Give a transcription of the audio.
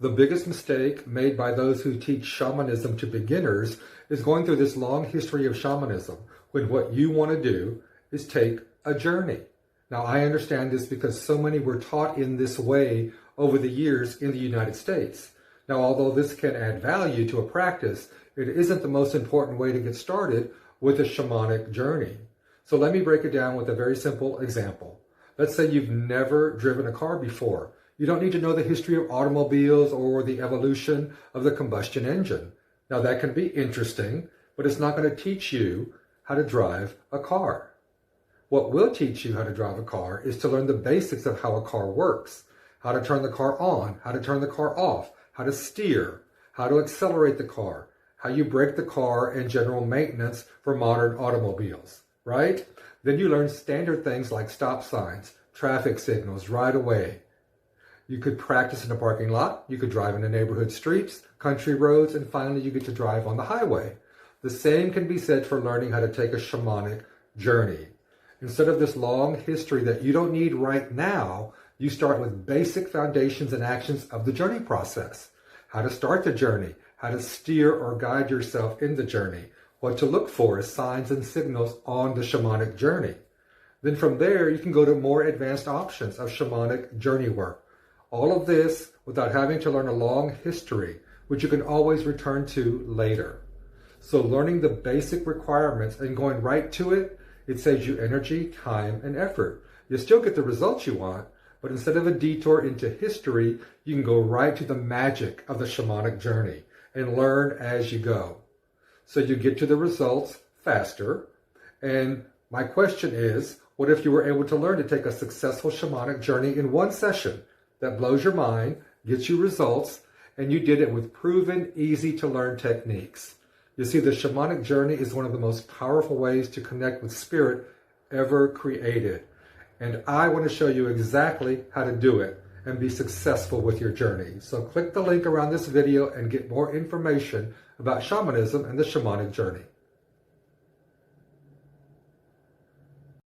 The biggest mistake made by those who teach shamanism to beginners is going through this long history of shamanism when what you want to do is take a journey. Now, I understand this because so many were taught in this way over the years in the United States. Now, although this can add value to a practice, it isn't the most important way to get started with a shamanic journey. So let me break it down with a very simple example. Let's say you've never driven a car before. You don't need to know the history of automobiles or the evolution of the combustion engine. Now, that can be interesting, but it's not going to teach you how to drive a car. What will teach you how to drive a car is to learn the basics of how a car works, how to turn the car on, how to turn the car off, how to steer, how to accelerate the car, how you brake the car, and general maintenance for modern automobiles, right? Then you learn standard things like stop signs, traffic signals, right away. You could practice in a parking lot, you could drive in the neighborhood streets, country roads, and finally you get to drive on the highway. The same can be said for learning how to take a shamanic journey. Instead of this long history that you don't need right now, you start with basic foundations and actions of the journey process. How to start the journey, how to steer or guide yourself in the journey, what to look for as signs and signals on the shamanic journey. Then from there, you can go to more advanced options of shamanic journey work. All of this without having to learn a long history, which you can always return to later. So learning the basic requirements and going right to it, it saves you energy, time, and effort. You still get the results you want, but instead of a detour into history, you can go right to the magic of the shamanic journey and learn as you go. So you get to the results faster. And my question is, what if you were able to learn to take a successful shamanic journey in one session that blows your mind, gets you results, and you did it with proven, easy-to-learn techniques? You see, the shamanic journey is one of the most powerful ways to connect with spirit ever created. And I want to show you exactly how to do it and be successful with your journey. So click the link around this video and get more information about shamanism and the shamanic journey.